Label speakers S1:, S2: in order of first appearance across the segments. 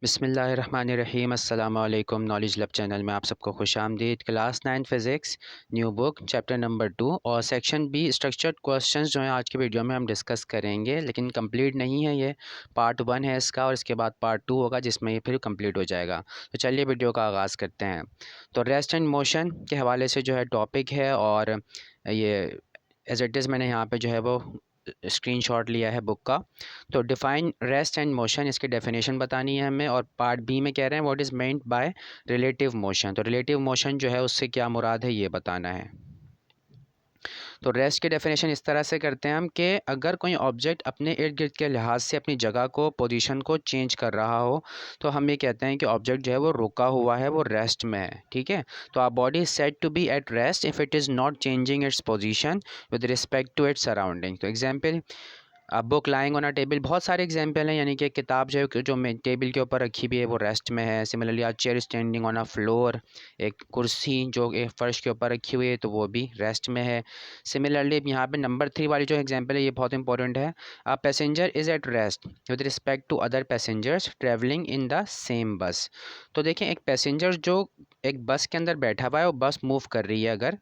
S1: बिस्मिल्लाहिर्रहमानिर्रहीम अस्सलाम वालेकुम। नॉलेज लैब चैनल में आप सबको खुशामदीद। Class 9 physics new book chapter number 2 और सेक्शन बी स्ट्रक्चर्ड क्वेश्चंस जो हैं आज की वीडियो में हम डिस्कस करेंगे, लेकिन कंप्लीट नहीं है। ये पार्ट 1 है इसका और इसके बाद पार्ट 2 होगा जिसमें ये फिर कंप्लीट हो जाएगा। तो चलिए वीडियो का आगाज़ करते हैं। तो रेस्ट एंड मोशन के हवाले से जो है टॉपिक है और ये एज इट इज़ मैंने यहाँ पर जो है वो स्क्रीनशॉट लिया है बुक का। तो डिफ़ाइन रेस्ट एंड मोशन, इसकी डेफिनेशन बतानी है हमें। और पार्ट बी में कह रहे हैं what is meant by relative motion. तो रिलेटिव मोशन जो है उससे क्या मुराद है ये बताना है। तो रेस्ट की डेफिनेशन इस तरह से करते हैं हम कि अगर कोई ऑब्जेक्ट अपने इर्द गिर्द के लिहाज से अपनी जगह को, पोजीशन को चेंज कर रहा हो तो हम ये कहते हैं कि ऑब्जेक्ट जो है वो रुका हुआ है, वो रेस्ट में है। ठीक है, तो our body is said to be at rest if it is not changing its position with respect to its surrounding. तो example, book lying on a table, बहुत सारे एग्जांपल हैं, यानी कि किताब जो है जो मैं टेबल के ऊपर रखी हुई है वो रेस्ट में है। Similarly a chair standing on a floor, एक कुर्सी जो एक फ़र्श के ऊपर रखी हुई है तो वो भी रेस्ट में है। सिमिलरली यहाँ पे नंबर 3 वाली जो एग्जांपल है ये बहुत इंपॉर्टेंट है। A passenger is at rest with respect to other passengers travelling in the same bus. तो देखें, एक पैसेंजर जो एक बस के अंदर बैठा हुआ है, वो बस मूव कर रही है अगर,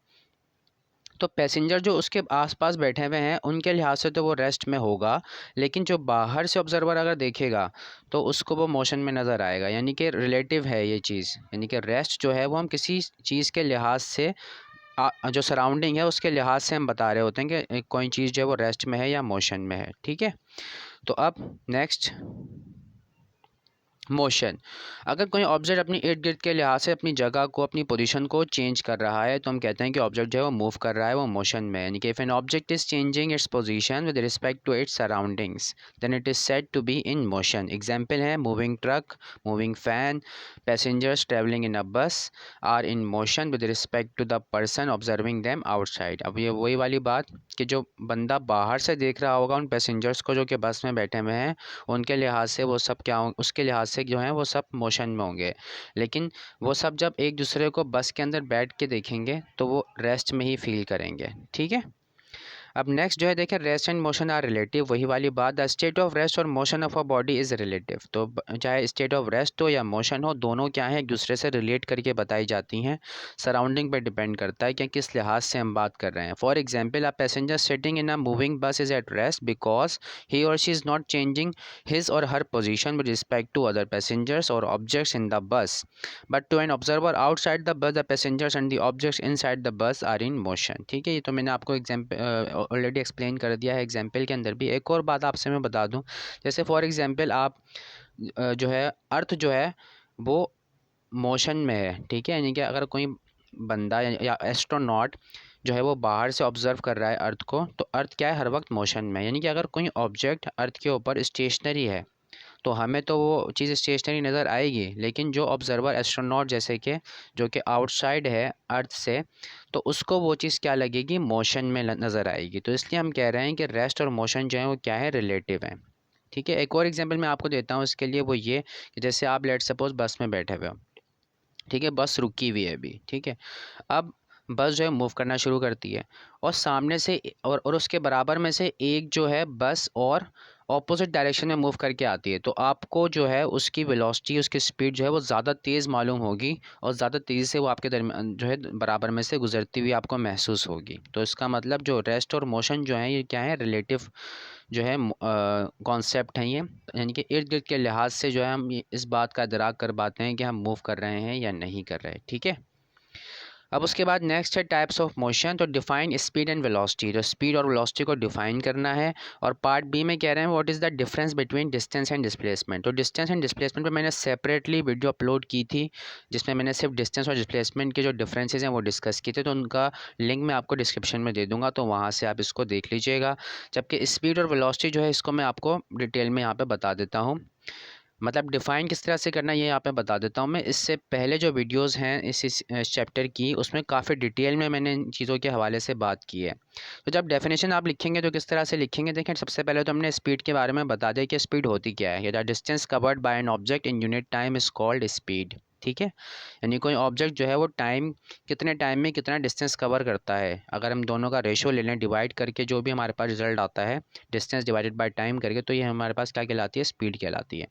S1: तो पैसेंजर जो उसके आसपास बैठे हुए हैं उनके लिहाज से तो वो रेस्ट में होगा, लेकिन जो बाहर से ऑब्ज़र्वर अगर देखेगा तो उसको वो मोशन में नज़र आएगा। यानी कि रिलेटिव है ये चीज़, यानी कि रेस्ट जो है वो हम किसी चीज़ के लिहाज से जो सराउंडिंग है उसके लिहाज से हम बता रहे होते हैं कि कोई चीज़ जो है वो रेस्ट में है या मोशन में है। ठीक है, तो अब नेक्स्ट, मोशन। अगर कोई ऑब्जेक्ट अपनी इर्द गिर्द के लिहाज से अपनी जगह को, अपनी पोजीशन को चेंज कर रहा है तो हम कहते हैं कि ऑब्जेक्ट जो है वो मूव कर रहा है, वो मोशन में है। यानी कि if an object is changing its position with respect to its surroundings then it is said to be in motion. Example है moving truck, moving fan, passengers travelling in a bus are in motion with respect to the person observing them outside. अब ये वही वाली बात कि जो बंदा बाहर से देख रहा होगा उन पैसेंजर्स को जो कि बस में बैठे हुए हैं, उनके लिहाज से वो सब क्या उसके लिहाज से जो हैं वो सब मोशन में होंगे, लेकिन वो सब जब एक दूसरे को बस के अंदर बैठ के देखेंगे तो वो रेस्ट में ही फील करेंगे। ठीक है, अब नेक्स्ट जो है देखें, rest and motion are relative, वही वाली बात। द स्टेट ऑफ रेस्ट और motion of a body is relative. तो चाहे स्टेट ऑफ रेस्ट हो या मोशन हो, दोनों क्या है एक दूसरे से रिलेट करके बताई जाती हैं। सराउंडिंग पर डिपेंड करता है कि किस लिहाज से हम बात कर रहे हैं। For example, a passenger sitting in a moving bus is at rest because he or she is not changing his or her position with respect to other passengers or objects in the bus, but to an observer outside the bus the passengers and the objects inside the bus are in motion। ठीक है, ये तो मैंने आपको example already explain कर दिया है example के अंदर भी। एक और बात आपसे मैं बता दूं, जैसे फॉर एग्जाम्पल आप जो है अर्थ जो है वो मोशन में है। ठीक है, यानी कि अगर कोई बंदा या एस्ट्रोनॉट जो है वो बाहर से ऑब्ज़र्व कर रहा है अर्थ को, तो अर्थ क्या है हर वक्त मोशन में। यानी कि अगर कोई ऑब्जेक्ट अर्थ के ऊपर स्टेशनरी है तो हमें तो वो चीज़ स्टेशनरी नज़र आएगी, लेकिन जो ऑब्ज़र्वर एस्ट्रोनॉट जैसे कि जो कि आउटसाइड है अर्थ से, तो उसको वो चीज़ क्या लगेगी, मोशन में नज़र आएगी। तो इसलिए हम कह रहे हैं कि रेस्ट और मोशन जो है वो क्या है, रिलेटिव है। ठीक है, एक और एग्जांपल मैं आपको देता हूँ इसके लिए, वो ये कि जैसे आप लेट सपोज़ बस में बैठे हुए हो। ठीक है, बस रुकी हुई है अभी। ठीक है, अब बस जो है मूव करना शुरू करती है और सामने से और उसके बराबर में से एक जो है बस और ऑपोजिट डायरेक्शन में मूव करके आती है, तो आपको जो है उसकी वेलोसिटी, उसकी स्पीड जो है वो ज़्यादा तेज़ मालूम होगी और ज़्यादा तेज़ी से वो आपके दरमियान जो है बराबर में से गुजरती हुई आपको महसूस होगी। तो इसका मतलब जो रेस्ट और मोशन जो है ये क्या है, रिलेटिव जो है कॉन्सेप्ट हैं ये, यानी कि इर्द गिर्द के लिहाज से जो है हम इस बात का इदराक कर पाते हैं कि हम मूव कर रहे हैं या नहीं कर रहे। ठीक है, अब उसके बाद नेक्स्ट है टाइप्स ऑफ मोशन। तो डिफाइन स्पीड एंड वेलोसिटी, तो स्पीड और वेलोसिटी को डिफाइन करना है। और पार्ट बी में कह रहे हैं what is the difference between distance and displacement. तो डिस्टेंस एंड डिस्प्लेसमेंट पे मैंने सेपरेटली वीडियो अपलोड की थी जिसमें मैंने सिर्फ डिस्टेंस और डिस्प्लेसमेंट के जो डिफरेंसेस हैं वो डिस्कस किए थे, तो उनका लिंक मैं आपको डिस्क्रिप्शन में दे दूँगा, तो वहाँ से आप इसको देख लीजिएगा। जबकि स्पीड और वेलोसिटी जो है इसको मैं आपको डिटेल में यहाँ पर बता देता हूँ, मतलब डिफ़ाइन किस तरह से करना है ये यहाँ पे बता देता हूँ मैं। इससे पहले जो वीडियोस हैं इस चैप्टर की, उसमें काफ़ी डिटेल में मैंने इन चीज़ों के हवाले से बात की है। तो जब डेफिनेशन आप लिखेंगे तो किस तरह से लिखेंगे, देखें सबसे पहले तो हमने स्पीड के बारे में बता दिया कि स्पीड होती क्या है। The distance covered by an object in unit time is called speed. ठीक है, यानी कोई ऑब्जेक्ट जो है वो कितने टाइम में कितना डिस्टेंस कवर करता है, अगर हम दोनों का रेशो ले लें डिवाइड करके, जो भी हमारे पास रिजल्ट आता है डिस्टेंस डिवाइडेड बाय टाइम करके, तो ये हमारे पास क्या कहलाती है, स्पीड कहलाती है।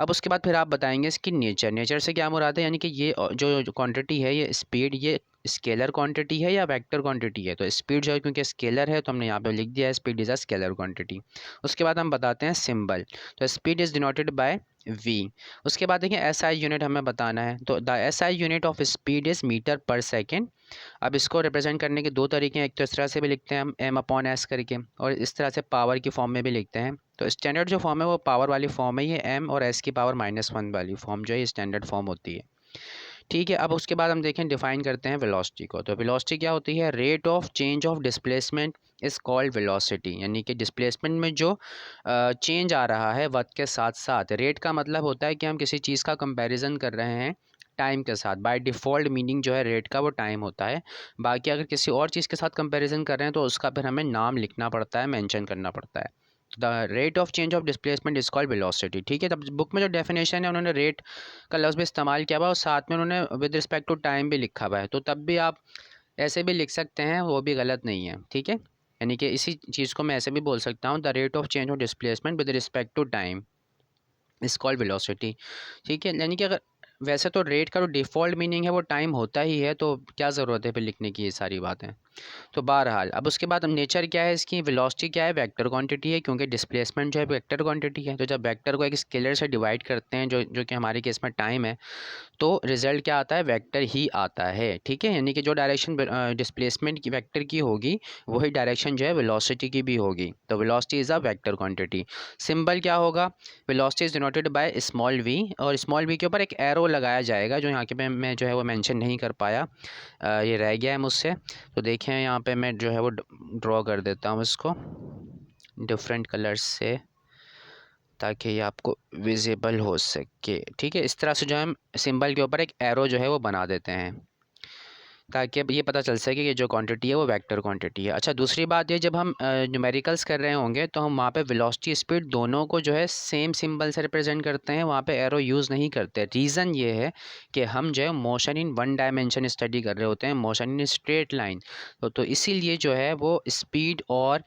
S1: अब उसके बाद फिर आप बताएंगे इसकी नेचर से क्या मुराद है, यानी कि ये जो क्वांटिटी है ये स्पीड ये स्केलर क्वांटिटी है या वेक्टर क्वांटिटी है। तो स्पीड जो है क्योंकि स्केलर है तो हमने यहाँ पे लिख दिया है speed is a scalar quantity. उसके बाद हम बताते हैं सिंबल। तो speed is denoted by v। उसके बाद देखिए SI यूनिट हमें बताना है, तो the SI unit of speed is metre per second. अब इसको रिप्रेजेंट करने के दो तरीके हैं, एक तो इस तरह से भी लिखते हैं हम m/s करके, और इस तरह से पावर की फॉर्म में भी लिखते हैं। तो स्टैंडर्ड जो फॉर्म है वो पावर वाली फॉर्म है, ये m और s की पावर -1 वाली फॉर्म जो है ये स्टैंडर्ड फॉर्म होती है। ठीक है, अब उसके बाद हम देखें डिफाइन करते हैं वेलोसिटी को। तो वेलोसिटी क्या होती है, rate of change of displacement is called velocity, यानी कि डिस्प्लेसमेंट में जो चेंज आ रहा है वक्त के साथ साथ। रेट का मतलब होता है कि हम किसी चीज़ का कंपैरिजन कर रहे हैं टाइम के साथ। बाय डिफ़ॉल्ट मीनिंग जो है रेट का वो टाइम होता है। बाकी अगर किसी और चीज़ के साथ कंपैरिजन कर रहे हैं तो उसका फिर हमें नाम लिखना पड़ता है, मेंशन करना पड़ता है। The rate of change of displacement is called velocity. ठीक है, तब बुक में जो डेफिनेशन है उन्होंने रेट का लफ्ज़ भी इस्तेमाल किया हुआ और साथ में उन्होंने विद रिस्पेक्ट टू टाइम भी लिखा हुआ है, तो तब भी आप ऐसे भी लिख सकते हैं, वो भी गलत नहीं है। ठीक है, यानी कि इसी चीज़ को मैं ऐसे भी बोल सकता हूँ, the rate of change of displacement with respect to time is called velocity. ठीक है, यानी कि अगर वैसे तो रेट का जो डिफ़ॉल्ट मीनिंग है वो टाइम होता ही है, तो क्या ज़रूरत है फिर लिखने की ये सारी बातें। तो बहरहाल अब उसके बाद नेचर क्या है इसकी, वेलोसिटी क्या है, वेक्टर क्वांटिटी है, क्योंकि डिस्प्लेसमेंट जो है वेक्टर क्वांटिटी है। तो जब वेक्टर को एक स्केलर से डिवाइड करते हैं जो कि हमारे केस में टाइम है, तो रिज़ल्ट क्या आता है, वेक्टर ही आता है। ठीक है, यानी कि जो डायरेक्शन डिस्प्लेसमेंट की वेक्टर की होगी वही डायरेक्शन जो है वेलोसिटी की भी होगी। तो velocity is a vector quantity. Symbol क्या होगा, velocity is denoted by small v, और स्मॉल v के ऊपर एक एरो लगाया जाएगा जो यहाँ के मैं जो है वो मेंशन नहीं कर पाया, ये रह गया है मुझसे। तो देखें यहाँ पे मैं जो है वो ड्रॉ कर देता हूँ इसको डिफरेंट कलर्स से ताकि ये आपको विजिबल हो सके। ठीक है, इस तरह से जो हम सिंबल के ऊपर एक एरो जो है वो बना देते हैं ताकि अब ये पता चल सके कि जो क्वांटिटी है वो वेक्टर क्वांटिटी है। अच्छा, दूसरी बात ये, जब हम न्यूमेरिकल्स कर रहे होंगे तो हम वहाँ पे वेलोसिटी स्पीड दोनों को जो है सेम सिंबल से रिप्रेजेंट करते हैं, वहाँ पे एरो यूज़ नहीं करते। रीज़न ये है कि हम जो है motion in one dimension study कर रहे होते हैं, मोशन इन स्ट्रेट लाइन। तो इसीलिए जो है वो स्पीड और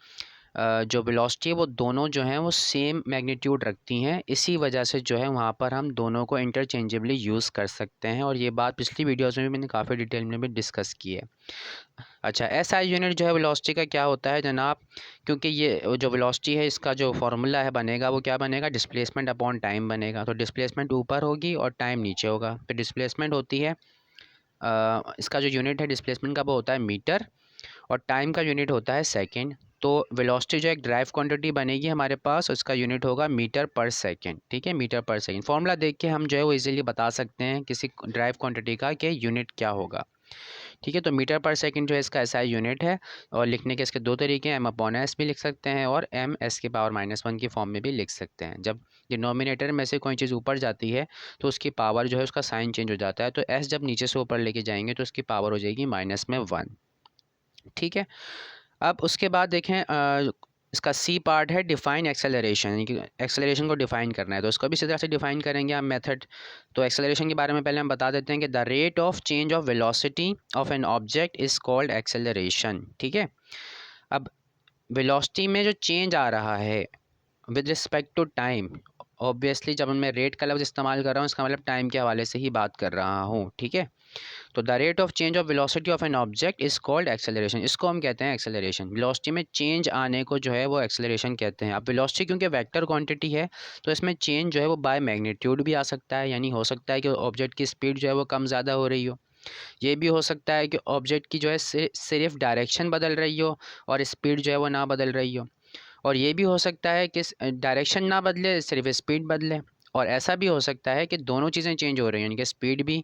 S1: जो वेलोसिटी है वो दोनों जो हैं वो सेम मैग्नीट्यूड रखती हैं। इसी वजह से जो है वहाँ पर हम दोनों को इंटरचेंजेबली यूज़ कर सकते हैं, और ये बात पिछली वीडियोस में भी मैंने काफ़ी डिटेल में भी डिस्कस की है। अच्छा, SI यूनिट जो है वेलोसिटी का क्या होता है जनाब, क्योंकि ये जो वेलोसिटी है इसका जो फार्मूला है बनेगा वो क्या बनेगा, डिस्प्लेसमेंट अपॉन टाइम बनेगा। तो डिस्प्लेसमेंट ऊपर होगी और टाइम नीचे होगा। तो डिस्प्लेसमेंट होती है इसका जो यूनिट है डिस्प्लेसमेंट का वो होता है मीटर, और टाइम का यूनिट होता है सेकंड। तो वेलोसिटी जो एक ड्राइव क्वांटिटी बनेगी हमारे पास, उसका यूनिट होगा मीटर पर सेकंड। ठीक है, मीटर पर सेकंड फार्मूला देख के हम जो है वो इजीली बता सकते हैं किसी ड्राइव क्वांटिटी का कि यूनिट क्या होगा। ठीक है, तो मीटर पर सेकंड जो है इसका SI यूनिट है, और लिखने के इसके दो तरीके हैं, m/s भी लिख सकते हैं और m(s) की पावर -1 की फॉर्म में भी लिख सकते हैं। जब डिनोमिनेटर में से कोई चीज़ ऊपर जाती है तो उसकी पावर जो है उसका साइन चेंज हो जाता है, तो s जब नीचे से ऊपर लेके जाएंगे तो उसकी पावर हो जाएगी -1। ठीक है, अब उसके बाद देखें इसका सी पार्ट है डिफ़ाइन एक्सेलरेशन, यानी कि एक्सेलरेशन को डिफ़ाइन करना है, तो इसको भी इसी तरह से डिफ़ाइन करेंगे हम मेथड। तो एक्सेलरेशन के बारे में पहले हम बता देते हैं कि the rate of change of velocity of N object is called acceleration. ठीक है, अब वेलोसिटी में जो चेंज आ रहा है with respect to time, obviously जब मैं रेट का लफ्ज़ इस्तेमाल कर रहा हूँ इसका मतलब टाइम के हवाले से ही बात कर रहा हूँ। ठीक है, तो the rate of change of velocity of N object is called acceleration, इसको हम कहते हैं एक्सेलरेशन। वेलोसिटी में चेंज आने को जो है वो एक्सेलरेशन कहते हैं। अब वेलोसिटी क्योंकि वेक्टर क्वांटिटी है तो इसमें चेंज जो है वो बाय मैग्नीट्यूड भी आ सकता है, यानी हो सकता है कि ऑब्जेक्ट की स्पीड जो है वो कम ज़्यादा हो रही हो। ये भी हो सकता है कि ऑब्जेक्ट की जो है सिर्फ डायरेक्शन बदल रही हो और स्पीड जो है वो ना बदल रही हो। और ये भी हो सकता है कि डायरेक्शन ना बदले, सिर्फ स्पीड बदले। और ऐसा भी हो सकता है कि दोनों चीज़ें चेंज हो रही हैं, यानी कि स्पीड भी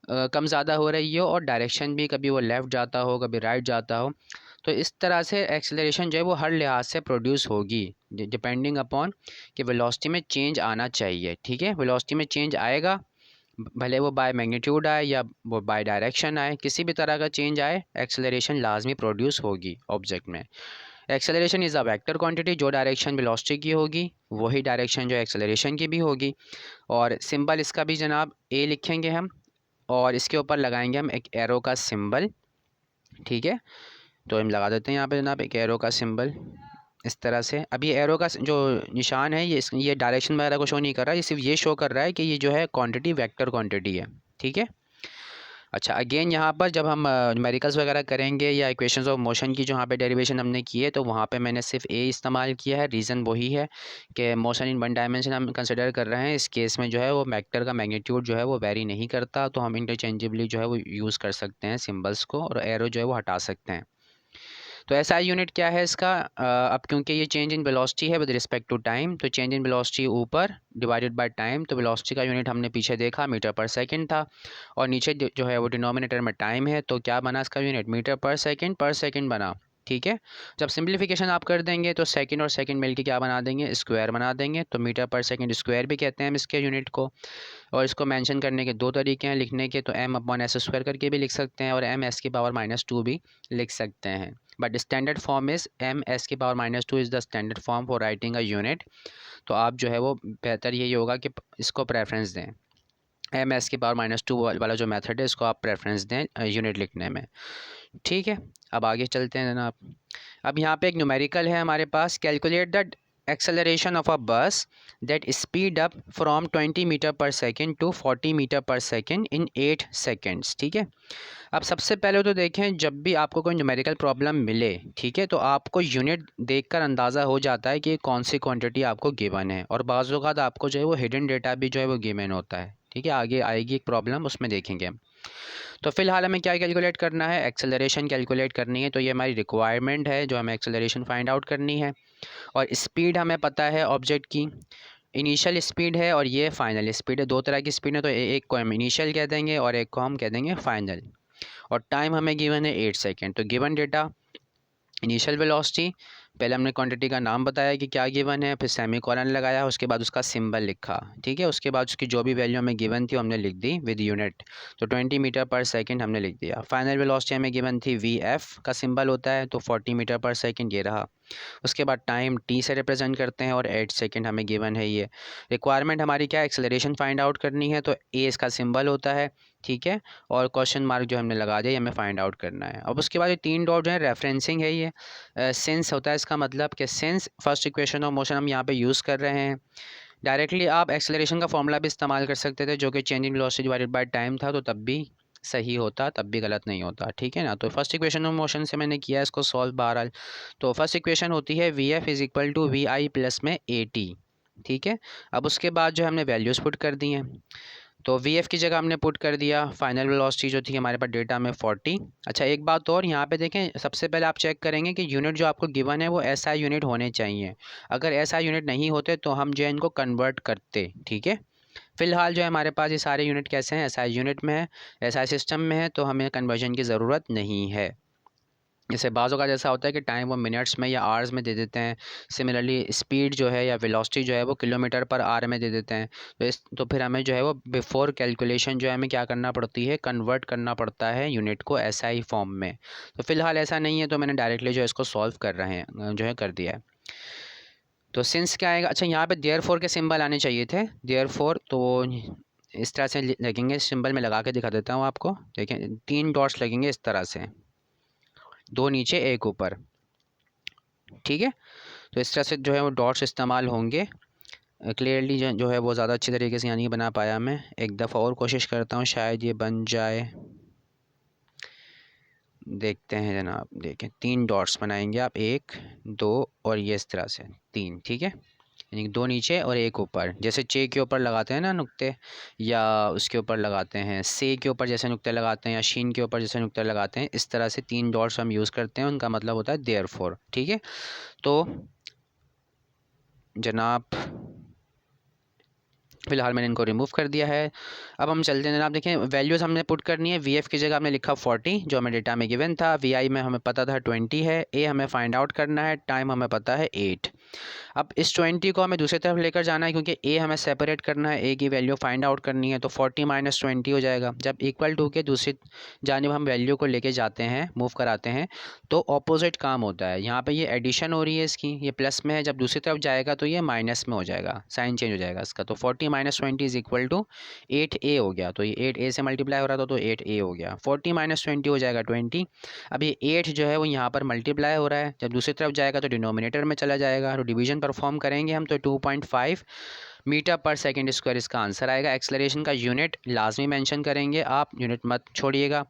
S1: कम ज़्यादा हो रही हो और डायरेक्शन भी कभी वो लेफ़्ट जाता हो कभी राइट जाता हो। तो इस तरह से एक्सेलरेशन जो है वो हर लिहाज से प्रोड्यूस होगी डिपेंडिंग अपॉन कि वेलोसिटी में चेंज आना चाहिए। ठीक है, वेलोसिटी में चेंज आएगा, भले वो बाय मैग्नीट्यूड आए या वो बाय डायरेक्शन आए, किसी भी तरह का चेंज आए एक्सेलरेशन लाजमी प्रोड्यूस होगी ऑब्जेक्ट में। Acceleration is a vector quantity, जो डायरेक्शन वेलोसिटी की होगी वही डायरेक्शन जो एक्सेलरेशन की भी होगी। और सिंबल इसका भी जनाब ए लिखेंगे हम, और इसके ऊपर लगाएंगे हम एक एरो का सिंबल। ठीक है, तो हम लगा देते हैं यहाँ पे जनाब एक एरो का सिंबल। इस तरह से। अब ये एरो का जो निशान है ये डायरेक्शन वगैरह को शो नहीं कर रहा है, ये सिर्फ ये शो कर रहा है कि ये जो है क्वांटिटी वेक्टर क्वांटिटी है, ठीक है। अच्छा, अगेन यहाँ पर जब हम न्यूमेरिकल्स वगैरह करेंगे या इक्वेशंस ऑफ मोशन की जो यहाँ पे डेरिवेशन हमने की है, तो वहाँ पे मैंने सिर्फ ए इस्तेमाल किया है। रीज़न वही है कि मोशन इन वन डायमेंशन हम कंसिडर कर रहे हैं। इस केस में जो है वो वेक्टर का मैग्नीट्यूड जो है वो वेरी नहीं करता, तो हम इंटरचेंजेबली जो है वो यूज़ कर सकते हैं सिम्बल्स को, और एरो जो है वो हटा सकते हैं। तो एसआई यूनिट क्या है इसका? अब क्योंकि ये चेंज इन वेलोसिटी है विद रिस्पेक्ट टू टाइम, तो चेंज इन वेलोसिटी ऊपर डिवाइडेड बाय टाइम, तो वेलोसिटी का यूनिट हमने पीछे देखा मीटर पर सेकंड था, और नीचे जो है वो डिनोमिनेटर में टाइम है, तो क्या बना इसका यूनिट? मीटर पर सेकंड बना, ठीक है। जब सिंप्लीफिकेशन आप कर देंगे तो सेकंड और सेकंड मिलके क्या बना देंगे? स्क्वायर बना देंगे, तो मीटर पर सेकंड स्क्वायर भी कहते हैं हम इसके यूनिट को। और इसको मेंशन करने के दो तरीके हैं लिखने के, तो m/s² करके भी लिख सकते हैं और m⁻⁻² भी लिख सकते हैं, but standard form is m⁻⁻² is the standard form for writing a unit. तो आप जो है वो बेहतर यही होगा कि इसको प्रेफरेंस दें, m⁻² वाला जो मेथड है इसको आप प्रेफरेंस दें यूनिट लिखने में, ठीक है। अब आगे चलते हैं जनाब। अब यहाँ पे एक न्यूमेरिकल है हमारे पास, calculate the acceleration of a bus that speed up from 20 metre per second to 40 metre per second in 8 seconds, ठीक है। अब सबसे पहले तो देखें, जब भी आपको कोई न्यूमेरिकल प्रॉब्लम मिले, ठीक है, तो आपको यूनिट देखकर अंदाज़ा हो जाता है कि कौन सी क्वांटिटी आपको गिवन है, और बाज़ औक़ात आपको जो है वो हिडन डेटा भी जो है वो गिवन होता है, ठीक है। आगे आएगी एक प्रॉब्लम, उसमें देखेंगे हम। तो फ़िलहाल हमें क्या कैलकुलेट करना है? एक्सेलरेशन कैलकुलेट करनी है, तो ये हमारी रिक्वायरमेंट है जो हमें एक्सेलरेशन फाइंड आउट करनी है। और स्पीड हमें पता है ऑब्जेक्ट की, इनिशियल स्पीड है और ये फाइनल स्पीड है। दो तरह की स्पीड है, तो एक को हम इनिशियल कह देंगे और एक को हम कह देंगे फाइनल। और टाइम हमें गिवन है 8 सेकेंड। तो गिवन डेटा इनिशियल वेलोसिटी, पहले हमने क्वांटिटी का नाम बताया कि क्या गिवन है, फिर सेमीकोलन लगाया, उसके बाद उसका सिंबल लिखा, ठीक है। उसके बाद उसकी जो भी वैल्यू हमें गिवन थी हमने लिख दी विद यूनिट, तो 20 मीटर पर सेकंड हमने लिख दिया। फाइनल वेलोसिटी हमें गिवन थी VF का सिंबल होता है, तो 40 मीटर पर सेकंड ये रहा। उसके बाद टाइम T से रिप्रेजेंट करते हैं और 8 सेकंड हमें गिवन है। ये रिक्वायरमेंट हमारी क्या है? एक्सेलरेशन फाइंड आउट करनी है, तो A इसका सिंबल होता है, ठीक है, और क्वेश्चन मार्क जो हमने लगा दिया, ये हमें फाइंड आउट करना है। अब उसके बाद ये 3 डॉट जो है रेफरेंसिंग है, ये सिंस होता है इसका मतलब कि since first equation of motion हम यहाँ पे यूज़ कर रहे हैं। डायरेक्टली आप एक्सेलरेशन का फॉर्मूला भी इस्तेमाल कर सकते थे जो कि change in velocity divided by time था, तो तब भी सही होता, तब भी गलत नहीं होता, ठीक है ना। तो फर्स्ट इक्वेशन ऑफ मोशन से मैंने किया इसको सॉल्व बहरहाल। तो फर्स्ट इक्वेशन होती है VF is equal to VI plus में AT, ठीक है। अब उसके बाद जो हमने वैल्यूज़ पुट कर दी हैं, तो VF की जगह हमने पुट कर दिया फाइनल वेलोसिटी जो थी हमारे पास डेटा में 40। अच्छा, एक बात और यहाँ पे देखें, सबसे पहले आप चेक करेंगे कि यूनिट जो आपको गिवन है वो SI यूनिट होने चाहिए। अगर SI यूनिट नहीं होते तो हम जो है इनको कन्वर्ट करते, ठीक है। फ़िलहाल जो है हमारे पास ये सारे यूनिट कैसे हैं? SI यूनिट में है, SI सिस्टम में है, तो हमें कन्वर्जन की ज़रूरत नहीं है। जैसे बाज़ों का जैसा होता है कि टाइम वो मिनट्स में या आवर्स में दे देते हैं, सिमिलरली स्पीड जो है या वेलोसिटी जो है वो किलोमीटर पर आवर में दे देते हैं। तो फिर हमें जो है वो बिफोर कैलकुलेशन जो है हमें क्या करना पड़ती है? कन्वर्ट करना पड़ता है यूनिट को SI फॉर्म में। तो फ़िलहाल ऐसा नहीं है, तो मैंने डायरेक्टली जो है इसको सॉल्व कर रहे हैं जो है कर दिया है। तो सिंस क्या आएगा? अच्छा, यहाँ पे देयरफॉर के सिंबल आने चाहिए थे, देयरफॉर, तो इस तरह से लगेंगे सिंबल, मैं लगा के दिखा देता हूँ आपको। देखें 3 डॉट्स लगेंगे इस तरह से, 2 नीचे 1 ऊपर, ठीक है। तो इस तरह से जो है वो डॉट्स इस्तेमाल होंगे। क्लियरली जो है वो ज़्यादा अच्छी तरीके से यहाँ नहीं बना पाया मैं, एक दफ़ा और कोशिश करता हूँ, शायद ये बन जाए। देखते हैं जनाब, देखें 3 डॉट्स बनाएंगे आप, 1 2 और ये इस तरह से 3, ठीक है, यानी 2 नीचे और 1 ऊपर। जैसे चे के ऊपर लगाते हैं ना नुक्ते, या उसके ऊपर लगाते हैं, से के ऊपर जैसे नुक्ते लगाते हैं, या शीन के ऊपर जैसे नुक्ते लगाते हैं, इस तरह से 3 डॉट्स हम यूज़ करते हैं, उनका मतलब होता है देयरफॉर, ठीक है। तो जनाब फ़िलहाल मैंने इनको रिमूव कर दिया है। अब हम चलते हैं जनाब, देखें वैल्यूज़ हमने पुट करनी है। VF की जगह हमने लिखा 40 जो हमें डेटा में गिवन था, VI में हमें पता था 20 है, A हमें फाइंड आउट करना है, टाइम हमें पता है 8। अब इस 20 को हमें दूसरी तरफ लेकर जाना है क्योंकि ए हमें सेपरेट करना है, ए की वैल्यू फाइंड आउट करनी है। तो 40 माइनस 20 हो जाएगा। जब इक्वल टू के दूसरी जानिब हम वैल्यू को लेके जाते हैं, मूव कराते हैं, तो ऑपोजिट काम होता है। यहाँ पे ये एडिशन हो रही है इसकी, ये प्लस में है, जब दूसरी तरफ जाएगा तो ये माइनस में हो जाएगा, साइन चेंज हो जाएगा इसका। तो 40 minus 20 is equal to 8a हो गया। तो ये 8a से मल्टीप्लाई हो रहा था तो 8a हो गया। 40 माइनस 20 हो जाएगा 20। अब ये 8 जो है वो यहाँ पर मल्टीप्लाई हो रहा है, जब दूसरी तरफ जाएगा तो डिनोमिनेटर में चला जाएगा। तो डिवीजन परफॉर्म करेंगे हम तो 2.5 मीटर पर सेकेंड स्क्वायर इसका आंसर आएगा। एक्सेलरेशन का यूनिट लाजमी मेंशन करेंगे आप, यूनिट मत छोड़िएगा।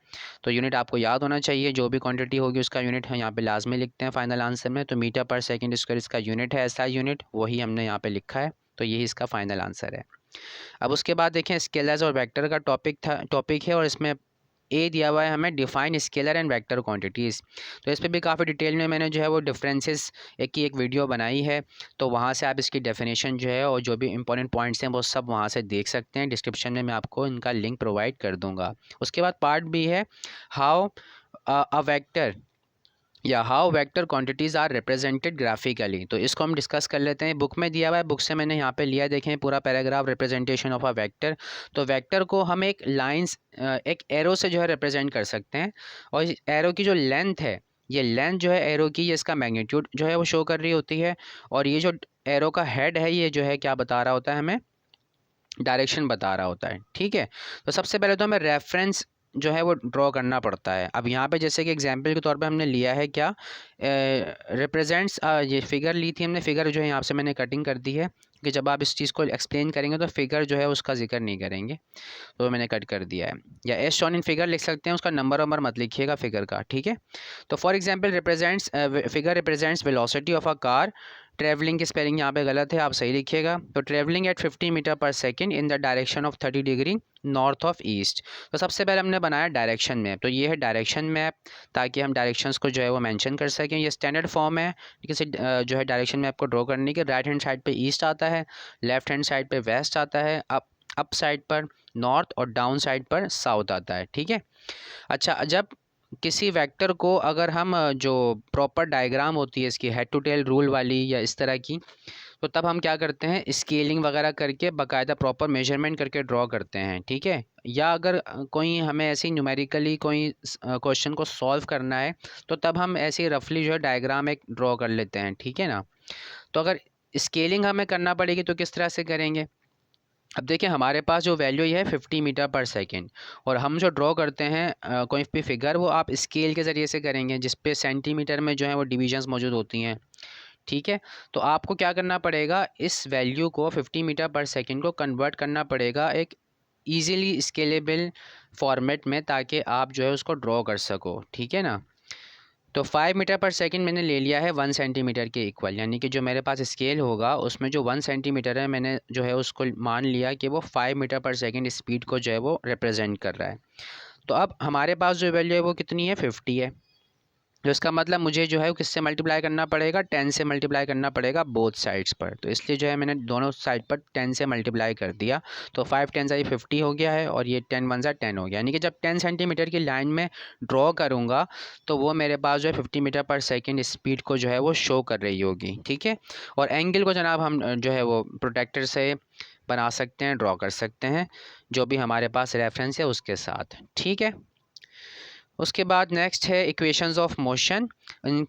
S1: तो यूनिट आपको याद होना चाहिए, जो भी क्वांटिटी होगी उसका यूनिट हम यहाँ पे लाजमी लिखते हैं फाइनल आंसर में। तो मीटर पर सेकेंड स्क्वायर इसका यूनिट है, ऐसा यूनिट वही हमने यहाँ पे लिखा है। तो यही इसका फाइनल आंसर है। अब उसके बाद देखें स्केलर्स और वेक्टर का टॉपिक है, और इसमें ए दिया हुआ है हमें define scalar and vector quantities. तो इस पर भी काफ़ी डिटेल में मैंने जो है वो डिफरेंसेस एक वीडियो बनाई है, तो वहाँ से आप इसकी डेफिनेशन जो है और जो भी इंपॉर्टेंट पॉइंट्स हैं वो सब वहाँ से देख सकते हैं। डिस्क्रिप्शन में मैं आपको इनका लिंक प्रोवाइड कर दूँगा। उसके बाद पार्ट भी है हाउ अ वेक्टर या how vector quantities are represented graphically. तो इसको हम डिस्कस कर लेते हैं। बुक में दिया हुआ है, बुक से मैंने यहाँ पे लिया है, देखें पूरा paragraph representation of a vector. तो वेक्टर को हम एक लाइंस एक एरो से जो है रिप्रेजेंट कर सकते हैं, और इस एरो की जो लेंथ है, ये लेंथ जो है एरो की, ये इसका मैग्नीट्यूड जो है वो शो कर रही होती है। और ये जो एरो का हेड है ये जो है क्या बता रहा होता है, हमें डायरेक्शन बता रहा होता है। ठीक है, तो सबसे पहले तो हमें रेफरेंस जो है वो ड्रॉ करना पड़ता है। अब यहाँ पे जैसे कि एग्जांपल के तौर पे हमने लिया है क्या, रिप्रेजेंट्स, ये फिगर ली थी हमने। फिगर जो है यहाँ से मैंने कटिंग कर दी है कि जब आप इस चीज़ को एक्सप्लेन करेंगे तो फिगर जो है उसका जिक्र नहीं करेंगे, तो मैंने कट कर दिया है। या एस शॉन इन फिगर लिख सकते हैं, उसका नंबर वंबर मत लिखिएगा फिगर का। ठीक है, तो for example represents, figure represents velocity of a car. Travelling की स्पेलिंग यहाँ पे गलत है, आप सही लिखिएगा। तो travelling eight 50 metre per second in the direction of 30 degree north of east. तो सबसे पहले हमने बनाया डायरेक्शन मैप। तो ये है डायरेक्शन मैप, ताकि हम डायरेक्शंस को जो है वो मेंशन कर सकें। ये स्टैंडर्ड फॉर्म है किसी जो है डायरेक्शन मैप को ड्रॉ करने के। राइट हैंड साइड पे ईस्ट आता है, लेफ्ट हैंड साइड पे वेस्ट आता है, अप साइड पर नॉर्थ और डाउन साइड पर साउथ आता है। ठीक है, अच्छा, जब किसी वेक्टर को अगर हम जो प्रॉपर डायग्राम होती है इसकी हेड टू टेल रूल वाली या इस तरह की, तो तब हम क्या करते हैं, स्केलिंग वगैरह करके बाकायदा प्रॉपर मेजरमेंट करके ड्रॉ करते हैं। ठीक है, या अगर कोई हमें ऐसी न्यूमेरिकली कोई क्वेश्चन को सॉल्व करना है तो तब हम ऐसे रफली जो है डायग्राम एक ड्रॉ कर लेते हैं। ठीक है ना, तो अगर स्केलिंग हमें करना पड़ेगी तो किस तरह से करेंगे। अब देखिए हमारे पास जो वैल्यू ये है 50 मीटर पर सेकेंड, और हम जो ड्रॉ करते हैं कोई भी फिगर, वो आप स्केल के ज़रिए से करेंगे जिस पे सेंटीमीटर में जो है वो डिविजन्स मौजूद होती हैं। ठीक है, तो आपको क्या करना पड़ेगा, इस वैल्यू को 50 मीटर पर सेकेंड को कन्वर्ट करना पड़ेगा एक ईज़िली स्केलेबल फॉर्मेट में, ताकि आप जो है उसको ड्रॉ कर सको। ठीक है ना, तो 5 मीटर पर सेकंड मैंने ले लिया है 1 सेंटीमीटर के इक्वल, यानी कि जो मेरे पास स्केल होगा उसमें जो 1 सेंटीमीटर है मैंने जो है उसको मान लिया कि वो 5 मीटर पर सेकंड स्पीड को जो है वो रिप्रेजेंट कर रहा है। तो अब हमारे पास जो वैल्यू है वो कितनी है, 50 है। तो इसका मतलब मुझे जो है वो किससे मल्टीप्लाई करना पड़ेगा, 10 से मल्टीप्लाई करना पड़ेगा बोथ साइड्स पर। तो इसलिए जो है मैंने दोनों साइड पर 10 से मल्टीप्लाई कर दिया। तो 5 10 ये 50 हो गया है, और ये 10 1 10 हो गया। यानी कि जब 10 सेंटीमीटर की लाइन में ड्रॉ करूँगा तो वो मेरे पास जो है 50 मीटर पर सेकेंड स्पीड को जो है वो शो कर रही होगी। ठीक है, और एंगल को जनाब हम जो है वो प्रोटेक्टर से बना सकते हैं, ड्रॉ कर सकते हैं, जो भी हमारे पास रेफरेंस है उसके साथ। ठीक है, उसके बाद नेक्स्ट है इक्वेशंस ऑफ मोशन,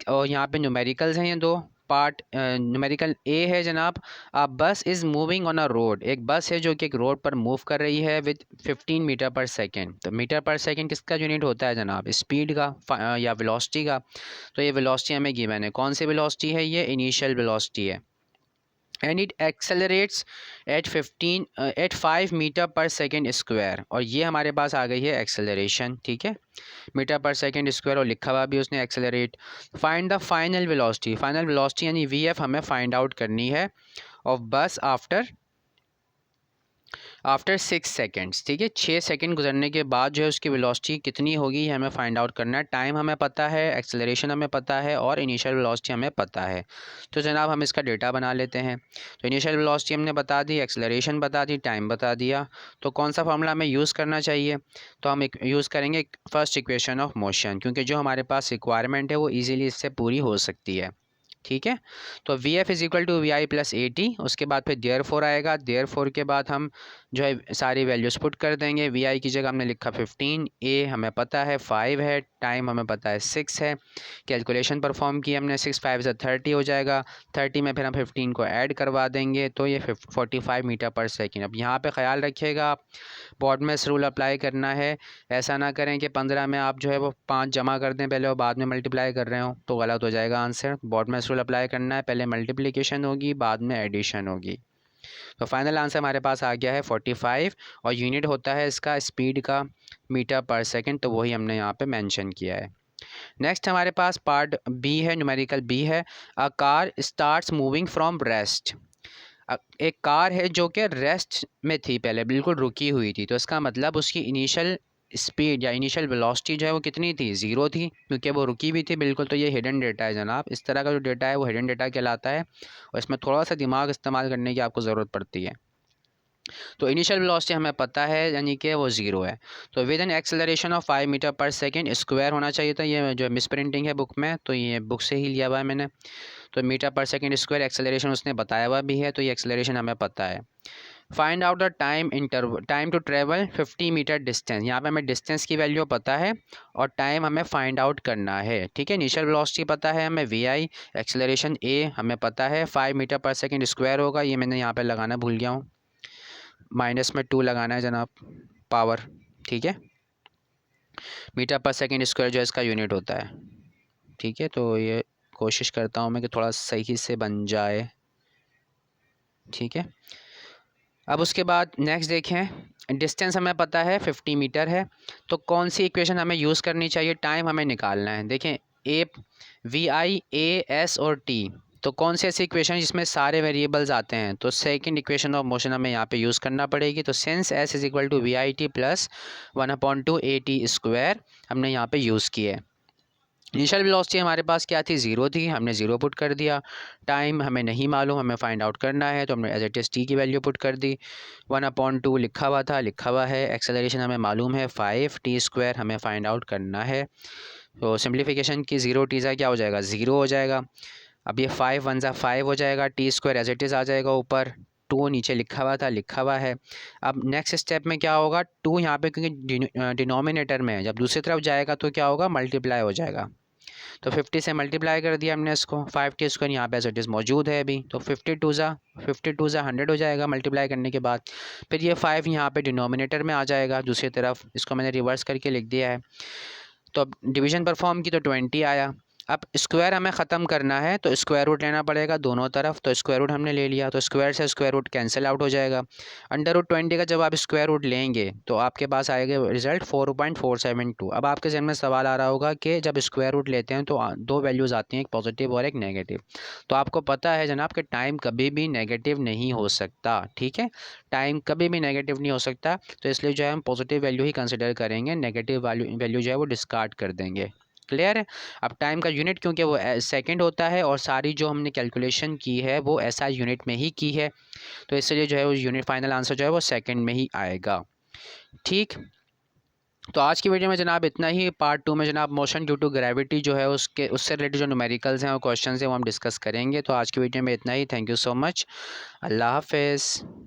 S1: और यहाँ पे न्यूमेरिकल्स हैं ये दो पार्ट। न्यूमेरिकल ए है जनाब, a bus is moving on a road. एक बस है जो कि एक रोड पर मूव कर रही है विद 15 मीटर पर सेकेंड। तो मीटर पर सेकेंड किसका यूनिट होता है जनाब, स्पीड का या वेलोसिटी का। तो ये वेलोसिटी हमें गिवन है, कौन सी वेलोसिटी है, ये इनिशियल वेलोसिटी है। And it accelerates at 5 metre per second square, और ये हमारे पास आ गई है एक्सेलरेशन। ठीक है, मीटर पर सेकेंड स्क्वायर, और लिखा हुआ भी उसने accelerate. Find the final velocity, final velocity यानी वी एफ हमें फाइंड आउट करनी है ऑफ बस आफ्टर 6 सेकेंड्स। ठीक है, 6 सेकेंड गुजरने के बाद जो है उसकी वेलोसिटी कितनी होगी हमें फाइंड आउट करना है। टाइम हमें पता है, एक्सेलरेशन हमें पता है, और इनिशियल वेलोसिटी हमें पता है। तो जनाब हम इसका डेटा बना लेते हैं। तो इनिशियल वेलोसिटी हमने बता दी, एक्सेलरेशन बता दी, टाइम बता दिया। तो कौन सा फार्मूला हमें यूज़ करना चाहिए, तो हम यूज़ करेंगे फर्स्ट इक्वेशन ऑफ मोशन, क्योंकि जो हमारे पास रिक्वायरमेंट है वो ईज़िली इससे पूरी हो सकती है। ठीक है। तो V F is equal to V I plus A T, उसके बाद फिर देयर फोर आएगा, देयर फोर के बाद हम जो है सारी वैल्यूज़ पुट कर देंगे। वी आई की जगह हमने लिखा 15, ए हमें पता है 5 है, टाइम हमें पता है 6 है, कैलकुलेशन परफॉर्म की हमने, 6 5 से 30 हो जाएगा, 30 में फिर हम 15 को ऐड करवा देंगे तो ये 45 मीटर पर सेकेंड। अब यहाँ पे ख्याल रखिएगा आप पॉडमेस रूल अप्लाई करना है, ऐसा ना करें कि 15 में आप जो है वो 5 जमा कर दें पहले और बाद में मल्टीप्लाई कर रहे हो, तो गलत हो जाएगा आंसर। पॉडमेस रूल अप्लाई करना है, पहले मल्टीप्लिकेशन होगी बाद में एडिशन होगी। तो फाइनल आंसर हमारे पास आ गया है 45 और यूनिट होता है इसका स्पीड का मीटर पर सेकेंड, तो वही हमने यहाँ पे मेंशन किया है। नेक्स्ट हमारे पास पार्ट बी है, न्यूमेरिकल बी है। A car starts moving from rest. एक कार है जो कि रेस्ट में थी, पहले बिल्कुल रुकी हुई थी, तो इसका मतलब उसकी इनिशियल स्पीड या इनिशियल वेलोसिटी जो है वो कितनी थी, ज़ीरो थी, क्योंकि वो रुकी भी थी बिल्कुल। तो ये हिडन डेटा है जनाब, इस तरह का जो डेटा है वो हिडन डेटा कहलाता है और इसमें थोड़ा सा दिमाग इस्तेमाल करने की आपको ज़रूरत पड़ती है। तो इनिशियल वेलोसिटी हमें पता है यानी कि वो ज़ीरो है। तो with an acceleration of 5 metre per second, square होना चाहिए था, ये जो मिस प्रिंटिंग है बुक में, तो ये बुक से ही लिया हुआ है मैंने। तो metre per second square, acceleration उसने बताया हुआ भी है, तो ये एक्सेलरेशन हमें पता है। Find out the time to travel 50 metre distance. यहाँ पे हमें डिस्टेंस की वैल्यू पता है और टाइम हमें फाइंड आउट करना है, ठीक है। इनिशियल वेलोसिटी पता है हमें वी आई, एक्सेलरेशन ए हमें पता है, 5 मीटर पर सेकेंड स्क्वायर होगा, ये मैंने यहाँ पे लगाना भूल गया हूँ, माइनस में 2 लगाना है जनाब, पावर, ठीक है। मीटर पर सेकेंड स्क्वायर जो है इसका यूनिट होता है, ठीक है। तो ये कोशिश करता हूँ मैं कि थोड़ा सही से बन जाए, ठीक है। अब उसके बाद नेक्स्ट देखें, डिस्टेंस हमें पता है 50 मीटर है, तो कौन सी इक्वेशन हमें यूज़ करनी चाहिए, टाइम हमें निकालना है। देखें ए, वी आई, ए, एस और टी, तो कौन सी ऐसी इक्वेशन जिसमें सारे वेरिएबल्स आते हैं, तो सेकंड इक्वेशन ऑफ मोशन हमें यहाँ पे यूज़ करना पड़ेगी। तो since S is equal to V I T plus 1/2 A T square हमने यहाँ पे यूज़ किया है। इनिशियल वेलोसिटी हमारे पास क्या थी, ज़ीरो थी, हमने ज़ीरो पुट कर दिया। टाइम हमें नहीं मालूम, हमें फाइंड आउट करना है, तो हमने एज इट इज़ टी की वैल्यू पुट कर दी। 1/2 लिखा हुआ था, लिखा हुआ है। एक्सेलरेशन हमें मालूम है 5 टी स्क्वायर, हमें फाइंड आउट करना है। तो सिम्प्लीफिकेशन की, ज़ीरो टी सा क्या हो जाएगा, ज़ीरो हो जाएगा। अब ये 5 1 ज़ा 5 हो जाएगा, T square as it is आ जाएगा ऊपर, 2 नीचे लिखा हुआ था, लिखा हुआ है। अब नेक्स्ट स्टेप में क्या होगा, 2 यहाँ पे क्योंकि डिनोमिनेटर में है, जब दूसरी तरफ जाएगा तो क्या होगा, मल्टीप्लाई हो जाएगा। तो 50 से मल्टीप्लाई कर दिया हमने इसको, 5 टी स्क्वायर यहाँ पे एज इट इज़ मौजूद है अभी, तो 52 ज़ा 100 हो जाएगा मल्टीप्लाई करने के बाद। फिर ये 5 यहाँ पे डिनोमिनेटर में आ जाएगा दूसरी तरफ, इसको मैंने रिवर्स करके लिख दिया है। तो अब डिवीज़न परफॉर्म की तो 20 आया। अब स्क्वायर हमें ख़त्म करना है तो स्क्वायर रूट लेना पड़ेगा दोनों तरफ, तो स्क्वायर रूट हमने ले लिया, तो स्क्वायर से स्क्वायर रूट कैंसिल आउट हो जाएगा। √20 का जब आप स्क्वायर रूट लेंगे तो आपके पास आएगा रिजल्ट 4.472। अब आपके जहन में सवाल आ रहा होगा कि जब स्क्वायर रूट लेते हैं तो दो वैल्यूज़ आती हैं, एक पॉजिटिव और एक नेगेटिव। तो आपको पता है जनाब कि टाइम कभी भी नेगेटिव नहीं हो सकता, ठीक है, टाइम कभी भी नेगेटिव नहीं हो सकता, तो इसलिए जो है हम पॉजिटिव वैल्यू ही कंसिडर करेंगे, नेगेटिव वैल्यू जो है वो डिस्कार्ड कर देंगे। क्लियर है। अब टाइम का यूनिट क्योंकि वो सेकंड होता है और सारी जो हमने कैलकुलेशन की है वो एसआई यूनिट में ही की है, तो इसलिए जो है वो यूनिट फाइनल आंसर जो है वो सेकंड में ही आएगा, ठीक। तो आज की वीडियो में जनाब इतना ही। पार्ट 2 में जनाब मोशन ड्यू टू ग्रेविटी जो है उससे रिलेटेड जो न्यूमेरिकल्स हैं और क्वेश्चन हैं वो हम डिस्कस करेंगे। तो आज की वीडियो में इतना ही। Thank you so much. अल्लाह हाफिज़।